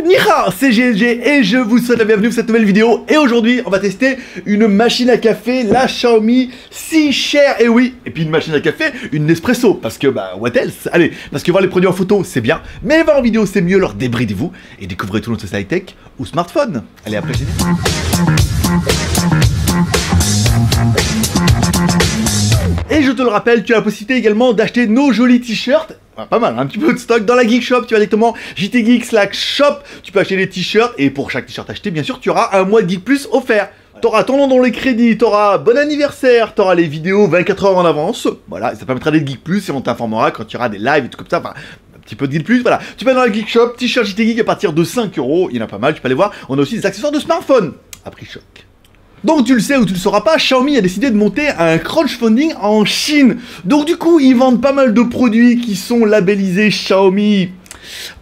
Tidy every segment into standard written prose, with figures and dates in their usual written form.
Nihao, c'est GLG et je vous souhaite la bienvenue pour cette nouvelle vidéo. Et aujourd'hui, on va tester une machine à café, la Xiaomi si chère. Et oui, et puis une machine à café, une Nespresso. Parce que, bah, what else? Allez, parce que voir les produits en photo, c'est bien. Mais voir en vidéo, c'est mieux. Alors débridez-vous et découvrez tout notre high-tech ou smartphone. Allez, après, j'ai dit. Et je te le rappelle, tu as la possibilité également d'acheter nos jolis t-shirts. Ah, pas mal, un petit peu de stock dans la Geek Shop. Tu vas directement JT Geek / shop. Tu peux acheter des t-shirts et pour chaque t-shirt acheté, bien sûr, tu auras un mois de Geek Plus offert. T'auras ton nom dans les crédits, t'auras bon anniversaire, t'auras les vidéos 24 heures en avance. Voilà, ça permettra d'être Geek Plus et on t'informera quand tu auras des lives et tout comme ça. Enfin, un petit peu de Geek Plus, voilà. Tu vas dans la Geek Shop, t-shirt JT Geek à partir de 5 €. Il y en a pas mal, tu peux aller voir. On a aussi des accessoires de smartphone à prix choc. Donc tu le sais ou tu le sauras pas, Xiaomi a décidé de monter un crowdfunding en Chine. Donc du coup, ils vendent pas mal de produits qui sont labellisés Xiaomi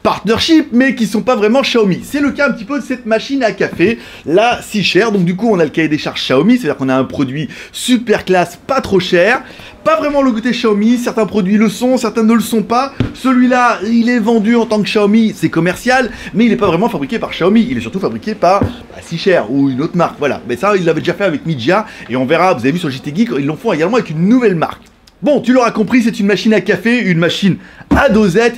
Partnership, mais qui sont pas vraiment Xiaomi. C'est le cas un petit peu de cette machine à café, là, si chère. Donc du coup, on a le cahier des charges Xiaomi, c'est-à-dire qu'on a un produit super classe, pas trop cher. Pas vraiment le côté Xiaomi, certains produits le sont, certains ne le sont pas. Celui-là, il est vendu en tant que Xiaomi, c'est commercial, mais il n'est pas vraiment fabriqué par Xiaomi. Il est surtout fabriqué par si cher ou une autre marque, voilà. Mais ça, il l'avait déjà fait avec Mijia, et on verra, vous avez vu sur JT Geek, ils l'en font également avec une nouvelle marque. Bon, tu l'auras compris, c'est une machine à café, une machine à dosette,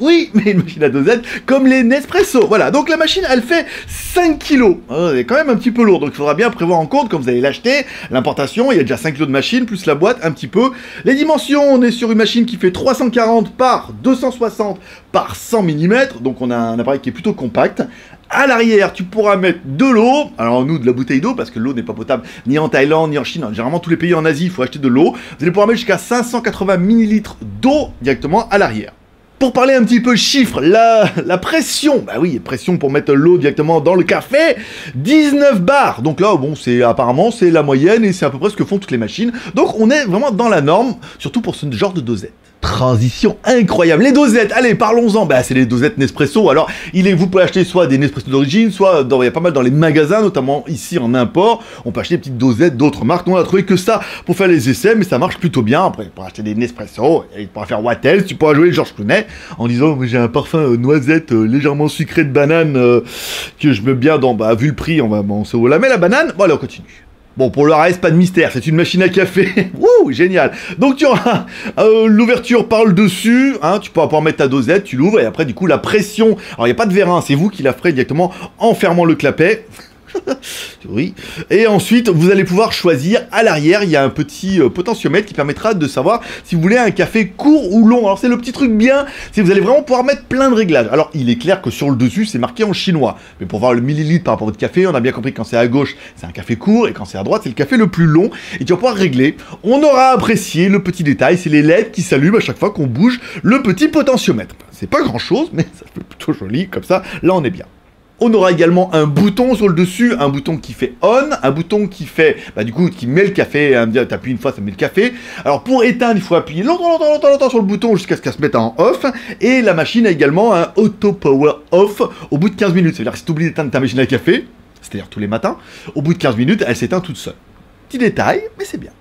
oui, mais une machine à dosette comme les Nespresso. Voilà, donc la machine, elle fait 5 kilos. Elle est quand même un petit peu lourde, donc il faudra bien prévoir en compte quand vous allez l'acheter. L'importation, il y a déjà 5 kilos de machine, plus la boîte, un petit peu. Les dimensions, on est sur une machine qui fait 340 par 260 par 100 mm, donc on a un appareil qui est plutôt compact. À l'arrière, tu pourras mettre de l'eau. Alors nous, de la bouteille d'eau, parce que l'eau n'est pas potable ni en Thaïlande, ni en Chine. Généralement, tous les pays en Asie, il faut acheter de l'eau. Vous allez pouvoir mettre jusqu'à 580 ml d'eau directement à l'arrière. Pour parler un petit peu chiffres, la pression, bah oui, pression pour mettre l'eau directement dans le café, 19 bars. Donc là, bon, apparemment, c'est la moyenne et c'est à peu près ce que font toutes les machines. Donc on est vraiment dans la norme, surtout pour ce genre de dosette. Transition incroyable. Les dosettes, allez, parlons-en. Bah, c'est les dosettes Nespresso. Alors, vous pouvez acheter soit des Nespresso d'origine, soit il y a pas mal dans les magasins, notamment ici en import. On peut acheter des petites dosettes d'autres marques. Nous, on a trouvé que ça pour faire les essais, mais ça marche plutôt bien. Après, pour acheter des Nespresso, tu pourras faire what else, tu pourras jouer Georges Clooney en disant j'ai un parfum noisette légèrement sucré de banane que je mets bien dans. Bah, vu le prix, on se la met la banane. Bon, allez, on continue. Bon, pour le reste, pas de mystère, c'est une machine à café. Wouh, génial. Donc tu auras l'ouverture par le dessus, hein, tu pourras pouvoir mettre ta dosette, tu l'ouvres, et après, du coup, la pression. Alors, il n'y a pas de vérin, c'est vous qui la ferez directement en fermant le clapet. Oui. Et ensuite, vous allez pouvoir choisir à l'arrière, il y a un petit potentiomètre qui permettra de savoir si vous voulez un café court ou long. Alors c'est le petit truc bien, c'est que vous allez vraiment pouvoir mettre plein de réglages. Alors il est clair que sur le dessus, c'est marqué en chinois. Mais pour voir le millilitre par rapport à votre café, on a bien compris que quand c'est à gauche, c'est un café court, et quand c'est à droite, c'est le café le plus long. Et tu vas pouvoir régler. On aura apprécié le petit détail, c'est les LED qui s'allument à chaque fois qu'on bouge le petit potentiomètre. C'est pas grand chose, mais ça fait plutôt joli, comme ça, là on est bien. On aura également un bouton sur le dessus, un bouton qui fait on, un bouton qui fait, bah du coup, qui met le café, t'appuies une fois, ça met le café. Alors pour éteindre, il faut appuyer longtemps sur le bouton jusqu'à ce qu'elle se mette en off. Et la machine a également un auto power off au bout de 15 minutes. C'est-à-dire que si tu oublies d'éteindre ta machine à café, c'est-à-dire tous les matins, au bout de 15 minutes, elle s'éteint toute seule. Petit détail, mais c'est bien.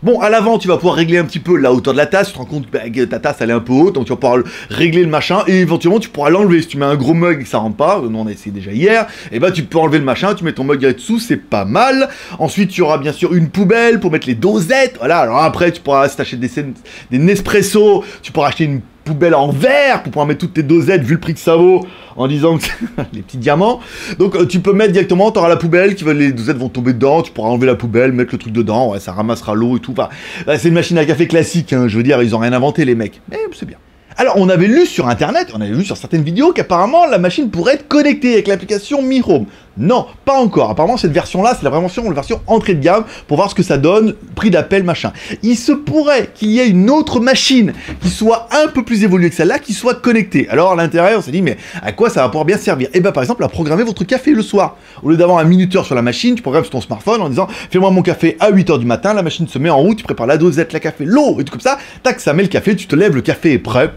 Bon, à l'avant, tu vas pouvoir régler un petit peu la hauteur de la tasse. Tu te rends compte que ta tasse, elle est un peu haute, donc tu vas pouvoir régler le machin, et éventuellement, tu pourras l'enlever. Si tu mets un gros mug et que ça rentre pas, nous on a essayé déjà hier, et bah tu peux enlever le machin, tu mets ton mug dessous, c'est pas mal. Ensuite, tu auras bien sûr une poubelle pour mettre les dosettes. Voilà, alors après, tu pourras, si t'achètes des Nespresso, tu pourras acheter une poubelle en verre pour pouvoir mettre toutes tes dosettes vu le prix que ça vaut en disant que les petits diamants. Donc tu peux mettre directement, tu auras la poubelle, les dosettes vont tomber dedans, tu pourras enlever la poubelle, mettre le truc dedans, ouais, ça ramassera l'eau et tout. Enfin, c'est une machine à café classique, hein, je veux dire, ils ont rien inventé les mecs, mais c'est bien. Alors, on avait lu sur internet, on avait vu sur certaines vidéos qu'apparemment la machine pourrait être connectée avec l'application Mi Home. Non, pas encore. Apparemment, cette version-là, c'est la version entrée de gamme pour voir ce que ça donne, prix d'appel, machin. Il se pourrait qu'il y ait une autre machine qui soit un peu plus évoluée que celle-là, qui soit connectée. Alors, à l'intérieur, on s'est dit, mais à quoi ça va pouvoir bien servir? Et bien, par exemple, à programmer votre café le soir. Au lieu d'avoir un minuteur sur la machine, tu programmes sur ton smartphone en disant, fais-moi mon café à 8 h du matin, la machine se met en route, tu prépares la dosette, la café, l'eau, et tout comme ça, tac, ça met le café, tu te lèves, le café est prêt.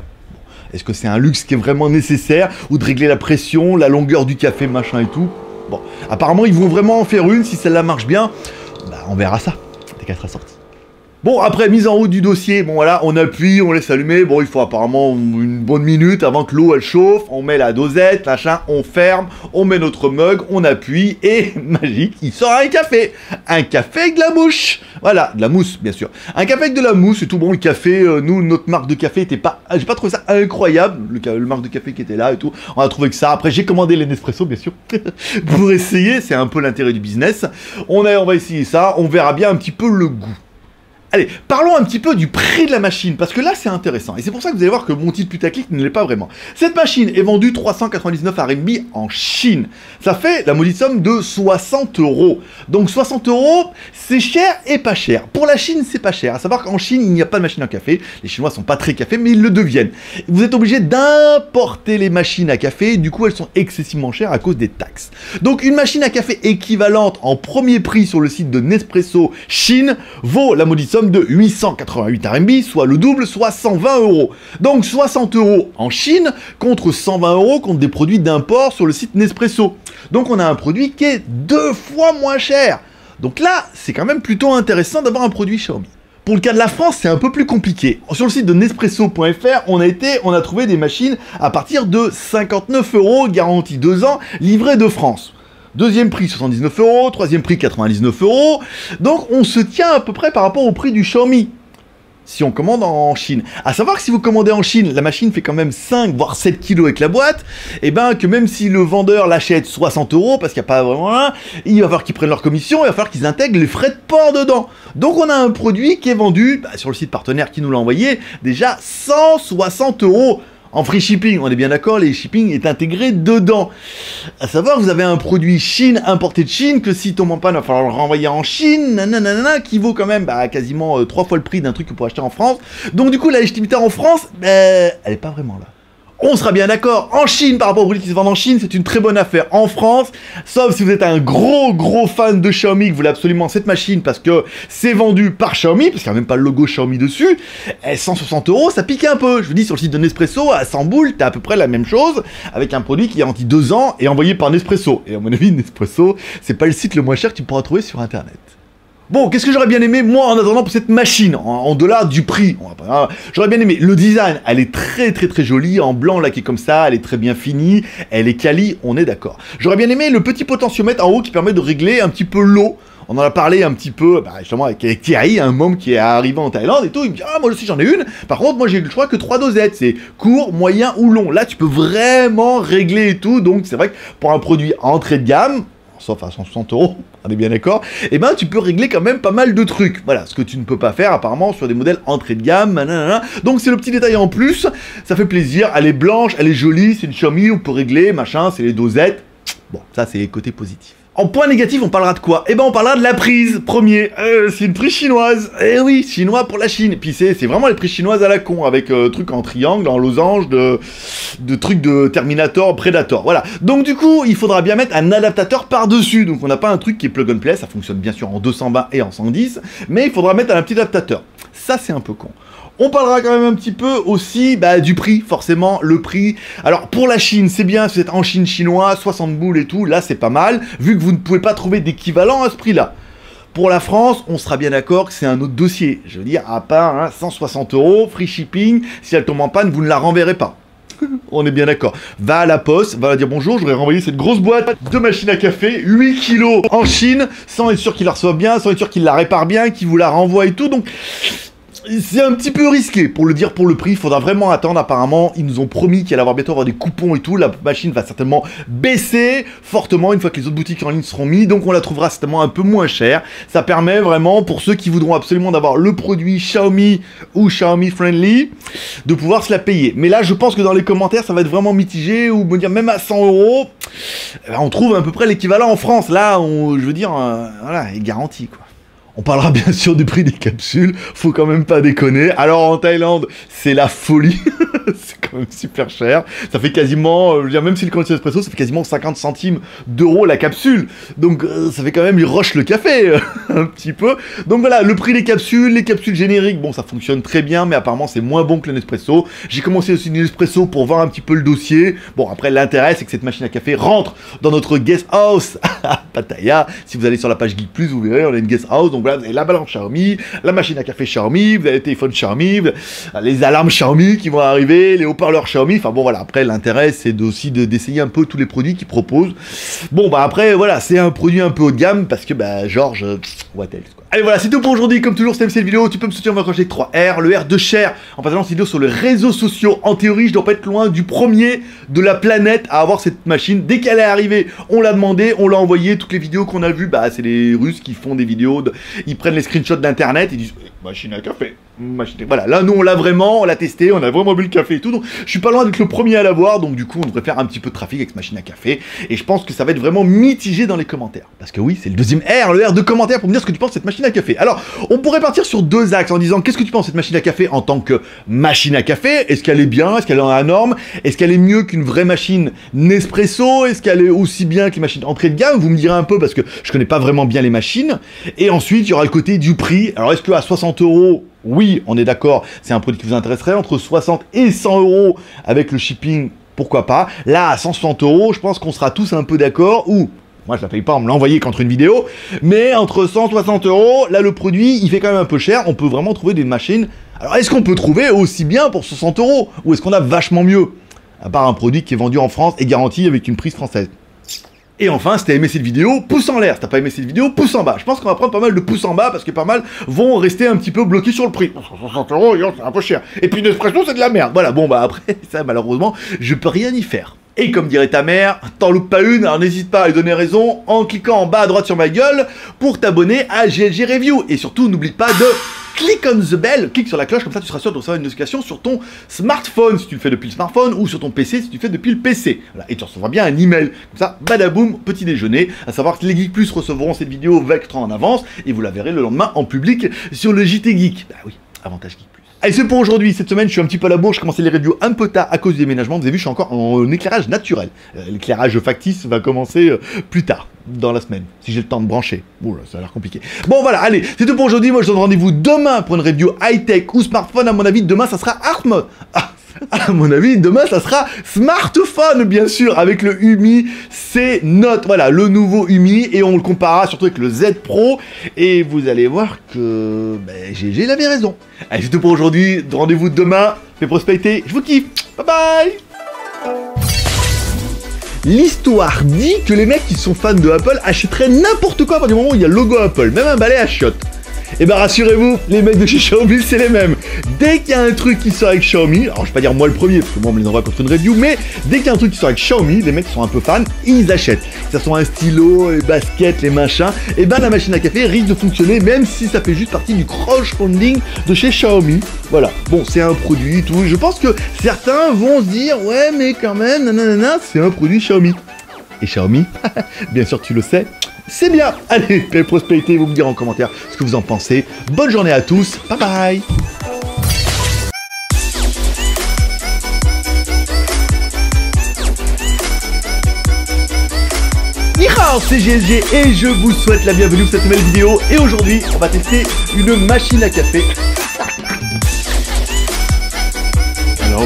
Est-ce que c'est un luxe qui est vraiment nécessaire? Ou de régler la pression, la longueur du café, machin et tout? Bon, apparemment, ils vont vraiment en faire une. Si celle-là marche bien, bah, on verra ça dès qu'elle sera sortie. Bon, après, mise en route du dossier, bon voilà, on appuie, on laisse allumer, bon, il faut apparemment une bonne minute avant que l'eau, elle chauffe, on met la dosette, machin, on ferme, on met notre mug, on appuie, et, magique, il sort un café. Un café avec de la mouche. Voilà, de la mousse, bien sûr. Un café avec de la mousse, c'est tout bon, le café, nous, notre marque de café était pas, j'ai pas trouvé ça incroyable, le marque de café qui était là et tout, on a trouvé que ça, après j'ai commandé les Nespresso, bien sûr, pour essayer, c'est un peu l'intérêt du business, on va essayer ça, on verra bien un petit peu le goût. Allez, parlons un petit peu du prix de la machine, parce que là c'est intéressant, et c'est pour ça que vous allez voir que mon titre putaclic ne l'est pas vraiment. Cette machine est vendue 399 RMB en Chine. Ça fait la maudite somme de 60 €. Donc 60 €, c'est cher et pas cher. Pour la Chine, c'est pas cher. À savoir qu'en Chine, il n'y a pas de machine à café. Les Chinois sont pas très café, mais ils le deviennent. Vous êtes obligé d'importer les machines à café, et du coup elles sont excessivement chères à cause des taxes. Donc une machine à café équivalente en premier prix sur le site de Nespresso Chine vaut la maudite somme de 888 RMB, soit le double, soit 120 €. Donc 60 € en Chine contre 120 € contre des produits d'import sur le site Nespresso. Donc on a un produit qui est 2 fois moins cher. Donc là, c'est quand même plutôt intéressant d'avoir un produit Xiaomi. Pour le cas de la France, c'est un peu plus compliqué. Sur le site de Nespresso.fr, on a trouvé des machines à partir de 59 €, garantie 2 ans, livrées de France. Deuxième prix 79 €, troisième prix 99 €, donc on se tient à peu près par rapport au prix du Xiaomi, si on commande en Chine. À savoir que si vous commandez en Chine, la machine fait quand même 5 voire 7 kilos avec la boîte, et ben que même si le vendeur l'achète 60 €, parce qu'il n'y a pas vraiment un, il va falloir qu'ils prennent leur commission, il va falloir qu'ils intègrent les frais de port dedans. Donc on a un produit qui est vendu, sur le site partenaire qui nous l'a envoyé, déjà 160 €. En free shipping, on est bien d'accord, les shipping est intégré dedans. À savoir, vous avez un produit Chine, importé de Chine, que si tombe en panne, il va falloir le renvoyer en Chine, nanana, qui vaut quand même quasiment 3 fois le prix d'un truc que vous pourrez acheter en France. Donc du coup, la légitimité en France, elle est pas vraiment là. On sera bien d'accord, en Chine, par rapport aux produits qui se vendent en Chine, c'est une très bonne affaire. En France, sauf si vous êtes un gros fan de Xiaomi, que vous voulez absolument cette machine parce que c'est vendu par Xiaomi, parce qu'il n'y a même pas le logo Xiaomi dessus, 160 €, ça pique un peu. Je vous dis, sur le site de Nespresso, à 100 boules, t'as à peu près la même chose, avec un produit qui est garanti 2 ans et envoyé par Nespresso. Et à mon avis, Nespresso, c'est pas le site le moins cher que tu pourras trouver sur Internet. Bon, qu'est-ce que j'aurais bien aimé, moi, en attendant, pour cette machine, en dollars du prix. J'aurais bien aimé le design, elle est très jolie, en blanc, là, qui est comme ça, elle est très bien finie, elle est quali, on est d'accord. J'aurais bien aimé le petit potentiomètre en haut qui permet de régler un petit peu l'eau. On en a parlé un petit peu, justement, avec Thierry, un môme qui est arrivé en Thaïlande et tout, il me dit « Ah, moi aussi j'en ai une ». Par contre, moi j'ai le choix que 3 dosettes, c'est court, moyen ou long. Là, tu peux vraiment régler et tout, donc c'est vrai que pour un produit entrée de gamme, sauf à 160 €, on est bien d'accord, et ben tu peux régler quand même pas mal de trucs. Voilà, ce que tu ne peux pas faire apparemment sur des modèles entrée de gamme, nanana. Donc c'est le petit détail en plus, ça fait plaisir, elle est blanche, elle est jolie, c'est une Xiaomi, on peut régler, machin, c'est les dosettes. Bon, ça c'est côté positif. En point négatif, on parlera de quoi? Eh ben, on parlera de la prise, premier. C'est une prise chinoise. Eh oui, chinois pour la Chine. Et puis c'est vraiment les prises chinoises à la con, avec trucs en triangle, en losange, de trucs de Terminator, Predator. Voilà. Donc du coup, il faudra bien mettre un adaptateur par-dessus. Donc on n'a pas un truc qui est plug and play, ça fonctionne bien sûr en 220 et en 110, mais il faudra mettre un petit adaptateur. Ça, c'est un peu con. On parlera quand même un petit peu aussi du prix, forcément, le prix. Alors, pour la Chine, c'est bien, si vous êtes en Chine chinois, 60 boules et tout, là, c'est pas mal, vu que vous ne pouvez pas trouver d'équivalent à ce prix-là. Pour la France, on sera bien d'accord que c'est un autre dossier. Je veux dire, à part 160 €, free shipping, si elle tombe en panne, vous ne la renverrez pas. On est bien d'accord. Va à la poste, va dire bonjour, je voudrais renvoyer cette grosse boîte de machine à café, 8 kilos en Chine, sans être sûr qu'il la reçoive bien, sans être sûr qu'il la répare bien, qu'il vous la renvoie et tout, donc... C'est un petit peu risqué, pour le dire, pour le prix, il faudra vraiment attendre. Apparemment, ils nous ont promis qu'il allait bientôt avoir des coupons et tout, la machine va certainement baisser fortement une fois que les autres boutiques en ligne seront mis, donc on la trouvera certainement un peu moins chère. Ça permet vraiment, pour ceux qui voudront absolument d'avoir le produit Xiaomi ou Xiaomi Friendly, de pouvoir se la payer. Mais là, je pense que dans les commentaires, ça va être vraiment mitigé, ou me dire même à 100 €, on trouve à peu près l'équivalent en France. Là, je veux dire, voilà, est garanti, quoi. On parlera bien sûr du prix des capsules, faut quand même pas déconner. Alors en Thaïlande, c'est la folie, c'est quand même super cher. Ça fait quasiment, je veux dire, même si le quantité espresso, ça fait quasiment 50 centimes d'euros la capsule. Donc ça fait quand même, il rush le café, un petit peu. Donc voilà, le prix des capsules, les capsules génériques, bon ça fonctionne très bien, mais apparemment c'est moins bon que le Nespresso. J'ai commencé aussi une Nespresso pour voir un petit peu le dossier. Bon après l'intérêt c'est que cette machine à café rentre dans notre guest house à Pattaya. Si vous allez sur la page Geek Plus, vous verrez, on a une guest house, donc voilà, vous avez la balance Xiaomi, la machine à café Xiaomi, vous avez le téléphone Xiaomi, les alarmes Xiaomi qui vont arriver, les haut-parleurs Xiaomi. Enfin bon voilà, après l'intérêt c'est aussi d'essayer un peu tous les produits qu'ils proposent. Bon bah après voilà, c'est un produit un peu haut de gamme parce que bah Georges, what else quoi. Allez voilà, c'est tout pour aujourd'hui. Comme toujours, si t'aimes cette vidéo, tu peux me soutenir en m'accrocher avec 3R, le R de cher, en partageant cette vidéo sur les réseaux sociaux. En théorie, je dois pas être loin du premier de la planète à avoir cette machine. Dès qu'elle est arrivée, on l'a demandé, on l'a envoyé. Toutes les vidéos qu'on a vues, bah c'est les Russes qui font des vidéos, ils prennent les screenshots d'internet, ils disent machine à café. Voilà, là nous on l'a vraiment, on l'a testé, on a vraiment bu le café et tout, donc je suis pas loin d'être le premier à l'avoir, donc du coup on devrait faire un petit peu de trafic avec cette machine à café, et je pense que ça va être vraiment mitigé dans les commentaires, parce que oui, c'est le deuxième R, le R de commentaires pour me dire ce que tu penses de cette machine à café. Alors, on pourrait partir sur deux axes en disant qu'est-ce que tu penses de cette machine à café en tant que machine à café, est-ce qu'elle est bien, est-ce qu'elle est dans la norme, est-ce qu'elle est mieux qu'une vraie machine Nespresso, est-ce qu'elle est aussi bien qu'une machine entrée de gamme, vous me direz un peu parce que je connais pas vraiment bien les machines, et ensuite il y aura le côté du prix. Alors est-ce que à 60 €, oui, on est d'accord, c'est un produit qui vous intéresserait, entre 60 et 100 € avec le shipping, pourquoi pas. Là, à 160 €, je pense qu'on sera tous un peu d'accord, ou, moi je la paye pas, on me l'a envoyé qu'entre une vidéo, mais entre 160 €, là le produit, il fait quand même un peu cher, on peut vraiment trouver des machines. Alors est-ce qu'on peut trouver aussi bien pour 60 €, ou est-ce qu'on a vachement mieux, à part un produit qui est vendu en France et garanti avec une prise française? Et enfin, si t'as aimé cette vidéo, pouce en l'air. Si t'as pas aimé cette vidéo, pouce en bas. Je pense qu'on va prendre pas mal de pouces en bas parce que pas mal vont rester un petit peu bloqués sur le prix. 60 €, c'est un peu cher. Et puis Nespresso, c'est de la merde. Voilà, bon bah après, ça malheureusement, je peux rien y faire. Et comme dirait ta mère, t'en loupes pas une, alors n'hésite pas à lui donner raison en cliquant en bas à droite sur ma gueule pour t'abonner à GLG Review. Et surtout, n'oublie pas de click on the bell, clique sur la cloche, comme ça tu seras sûr de recevoir une notification sur ton smartphone si tu le fais depuis le smartphone ou sur ton PC si tu le fais depuis le PC. Voilà. Et tu recevras bien un email, comme ça, badaboum, petit déjeuner. À savoir que les Geeks Plus recevront cette vidéo 24 ans en avance et vous la verrez le lendemain en public sur le JT Geek. Bah oui, avantage Geek Plus. Allez, c'est pour aujourd'hui. Cette semaine, je suis un petit peu à la bourre. Je commençais les reviews un peu tard à cause du déménagement. Vous avez vu, je suis encore en éclairage naturel. L'éclairage factice va commencer plus tard, dans la semaine, si j'ai le temps de brancher. Oula, ça a l'air compliqué. Bon, voilà, allez, c'est tout pour aujourd'hui. Moi, je donne rendez-vous demain pour une review high-tech ou smartphone. À mon avis, demain, ça sera Artmode. À mon avis, demain, ça sera smartphone, bien sûr, avec le Umi C Note. Voilà, le nouveau Umi, et on le comparera surtout avec le Z Pro. Et vous allez voir que GG, il avait raison. Allez, c'est tout pour aujourd'hui. Rendez-vous demain. Fais prospérité. Je vous kiffe. Bye bye. L'histoire dit que les mecs qui sont fans de Apple achèteraient n'importe quoi à partir du moment où il y a le logo Apple, même un balai à chiottes. Et bah rassurez-vous, les mecs de chez Xiaomi c'est les mêmes. Dès qu'il y a un truc qui sort avec Xiaomi, alors je vais pas dire moi le premier parce que moi on me les envoie contre une review, mais dès qu'il y a un truc qui sort avec Xiaomi, les mecs sont un peu fans, ils achètent. Que ça soit un stylo, les baskets, les machins, et ben la machine à café risque de fonctionner même si ça fait juste partie du crowdfunding de chez Xiaomi. Voilà, bon c'est un produit, tout. Je pense que certains vont se dire ouais mais quand même, nanana, c'est un produit Xiaomi. Et Xiaomi, bien sûr tu le sais, c'est bien. Allez, paix prospérité, vous me direz en commentaire ce que vous en pensez. Bonne journée à tous, bye bye. Nihao, c'est GLG et je vous souhaite la bienvenue pour cette nouvelle vidéo. Et aujourd'hui, on va tester une machine à café. Alors,